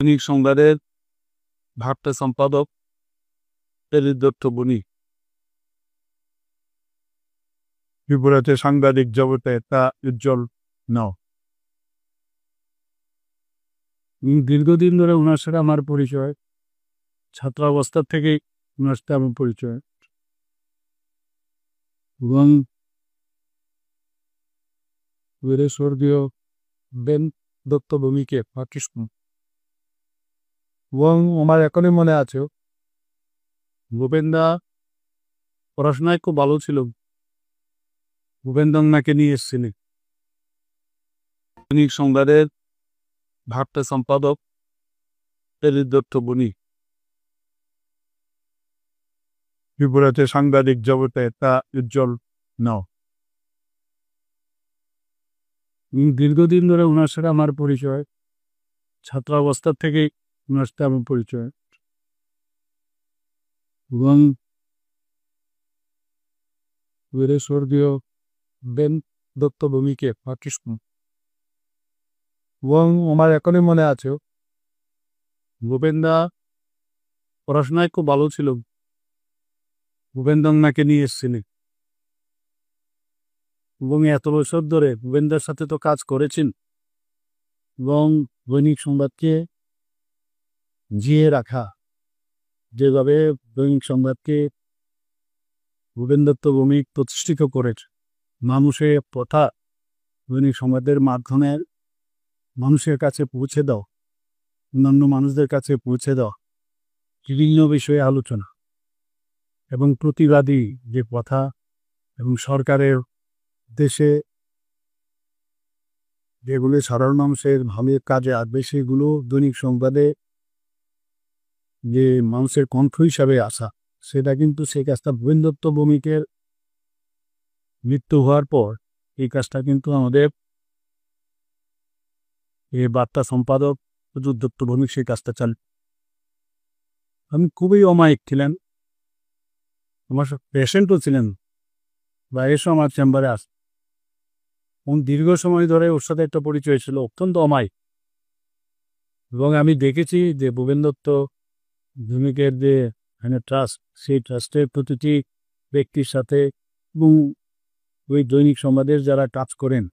দৈনিক সংবাদের ভারপ্রাপ্ত সম্পাদক দত্ত বণিক। ত্রিপুরাতে সাংবাদিক জগতে একটা উজ্জ্বল নাও। দীর্ঘদিন ধরে ওনার সাথে আমার পরিচয়, ছাত্রাবস্থা থেকেই ওনার সাথে আমার পরিচয়, এবং স্বর্গীয় বেন দত্ত ভূমিকে পাকিস্তান, এবং আমার এখনই মনে আছে ভূপেন্দা পড়াশোনায় খুব ভালো ছিল। ভূপেন্দা ওনাকে নিয়ে এসেছিলেন। দৈনিক সংবাদের ভারপ্রাপ্ত সম্পাদক দত্ত বণিক। ত্রিপুরাতে সাংবাদিক জগতে একটা উজ্জ্বল নাও। দীর্ঘদিন ধরে ওনার সাথে আমার পরিচয়, ছাত্রাবস্থা থেকেই ওনার সাথে আমার পরিচয়, এবং স্বর্গীয় বেন দত্ত ভূমিকে পাকিস্তান, এবং আমার এখনই মনে আছে ভূপেন্দা পড়াশোনায় খুব ভালো ছিল। ভূপেন্দা ওনাকে নিয়ে এসেছিলেন, এবং এত বছর ধরে ভূপেন্দার সাথে তো কাজ করেছেন, এবং দৈনিক সংবাদকে জিয়ে রাখা, যেভাবে দৈনিক সংবাদকে ভূপেন দত্ত ভৌমিক প্রতিষ্ঠিত করেছে, মানুষের কথা দৈনিক সংবাদের মাধ্যমে মানুষের কাছে পৌঁছে দাও, অন্যান্য মানুষদের কাছে পৌঁছে দাও, বিভিন্ন বিষয়ে আলোচনা এবং প্রতিবাদী যে কথা, এবং সরকারের দেশে যেগুলো সাধারণ মানুষের ভালো কাজে আসবে সেগুলো দৈনিক সংবাদে যে মানুষের কণ্ঠ হিসাবে আসা, সেটা কিন্তু সেই কাজটা ভূপেন দত্ত ভৌমিকের মৃত্যু হওয়ার পর এই কাজটা কিন্তু আমাদের এই বার্তা সম্পাদক দত্ত ভৌমিক সেই কাজটা চাল। আমি খুবই অমায়িক ছিলেন, আমার পেশেন্টও ছিলেন, বা এসো আমার চেম্বারে আস, দীর্ঘ সময় ধরে ওর সাথে একটা পরিচয় ছিল, অত্যন্ত অমায়িক। এবং আমি দেখেছি যে ভূপেন দত্ত ভৌমিকের যে ট্রাস্ট, সেই ট্রাস্টের প্রতিটি ব্যক্তির সাথে এবং ওই দৈনিক সংবাদের যারা কাজ করেন,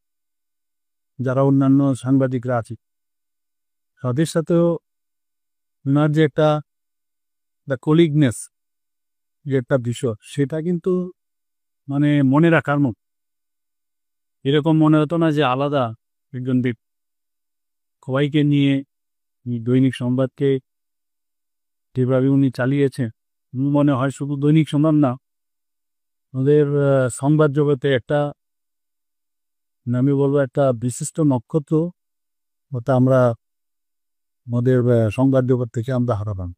যারা অন্যান্য সাংবাদিকরা আছে, তাদের সাথেও ওনার যে একটা কলিগনেস, যে একটা বিষয়, সেটা কিন্তু মানে মনে রাখার মতো। এরকম মনে হতো না যে আলাদা একজন ব্যক্তি। সবাইকে নিয়ে দৈনিক সংবাদকে যেভাবে উনি চালিয়েছে, মনে হয় শুধু দৈনিক সংবাদ না, আমাদের সংবাদ জগতে একটা, আমি বলবো একটা বিশিষ্ট নক্ষত্র ওটা আমরা আমাদের সংবাদ জগৎ থেকে আমরা হারালাম।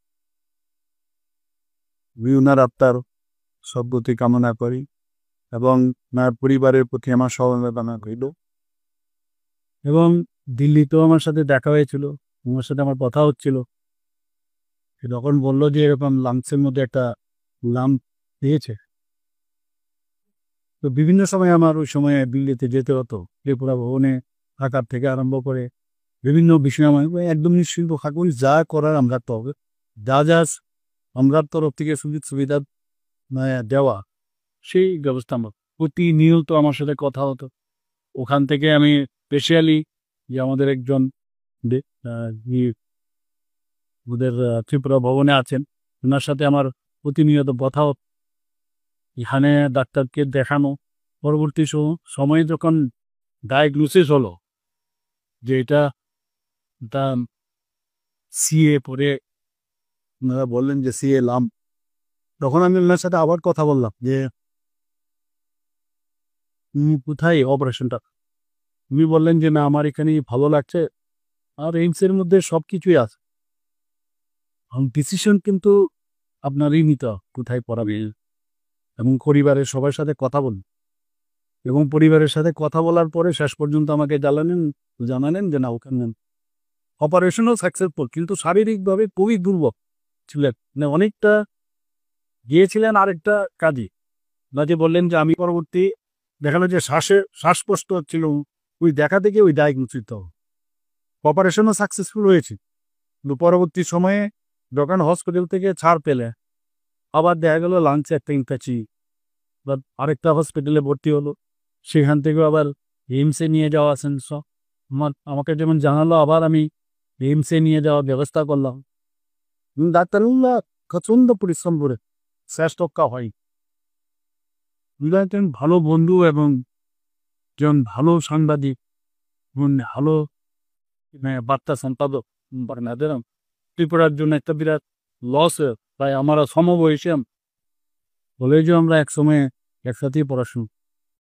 উনার আত্মার সদ্গতি কামনা করি, এবং ওনার পরিবারের প্রতি আমার সমবেদনা রইল। এবং দিল্লিতেও আমার সাথে দেখা হয়েছিল, ওনার সাথে আমার কথা হচ্ছিল। তখন বললো যে এরকম লাংসের মধ্যে একটা লাম্প পেয়েছে। তো বিভিন্ন সময় আমার ওই সময়ে দিল্লিতে যেতে হতো, ত্রিপুরা ভবনে থাকার থেকে আরম্ভ করে বিভিন্ন বিষয় আমার একদম নিশ্চিন্ত থাকুন, যা করার আমরা তো হবে, যা যা আমরা তরফ থেকে সুযোগ সুবিধা দেওয়া, সেই ব্যবস্থা আমার প্রতিনিয়ত আমার সাথে কথা হতো। ওখান থেকে আমি স্পেশালি যে আমাদের একজন ওদের ত্রিপুরা ভবনে আছেন, ওনার সাথে আমার প্রতিনিয়ত কথা হতো। এখানে ডাক্তারকে দেখানো, পরবর্তী সময়ে যখন ডায়াগনোসিস হলো যে এটা সিএ পরে ওনারা বললেন যে সিএ লাম্প, তখন আমি ওনার সাথে আবার কথা বললাম যে কোথায় অপারেশনটা। উনি বললেন যে না, আমার এখানে ভালো লাগছে, আর এইমসের মধ্যে সব কিছুই আছে, ডিসিশন কিন্তু আপনারই নিতে কোথায় পড়াবে। এবং পরিবারের সবার সাথে কথা বলুন, এবং পরিবারের সাথে কথা বলার পরে শেষ পর্যন্ত আমাকে জানালেন যে না, ওখানে অপারেশনও সাকসেসফুল, কিন্তু শারীরিকভাবে খুবই দুর্বল ছিলেন, মানে অনেকটা গিয়েছিলেন আরেকটা কাজে। যে বললেন যে আমি পরবর্তী দেখালো যে শ্বাসকষ্ট হচ্ছিল, ওই দেখা থেকে ওই ডায়াগনোসিস অপারেশনও সাকসেসফুল হয়েছে, পরবর্তী সময়ে যখন হসপিটাল থেকে ছাড় পেলে আবার দেখা গেল লাঞ্চে একটা ইনফেকশন, বা আরেকটা হসপিটালে ভর্তি হলো, সেখান থেকেও আবার এইমসে নিয়ে যাওয়া আছেন সব। আমাকে যেমন জানালো, আবার আমি এইমসে নিয়ে যাওয়ার ব্যবস্থা করলাম। ডাক্তারুল্লাহ প্রচণ্ড পরিশ্রম করে শেষ রক্ষা হয়। একজন ভালো বন্ধু এবং একজন ভালো সাংবাদিক এবং ভালো বার্তা সম্পাদক বাংলাদেশ ত্রিপুরার জন্য একটা বিরাট লস। তাই আমরা সমবয়সী বলে যে আমরা একসময় একসাথেই পড়াশুনো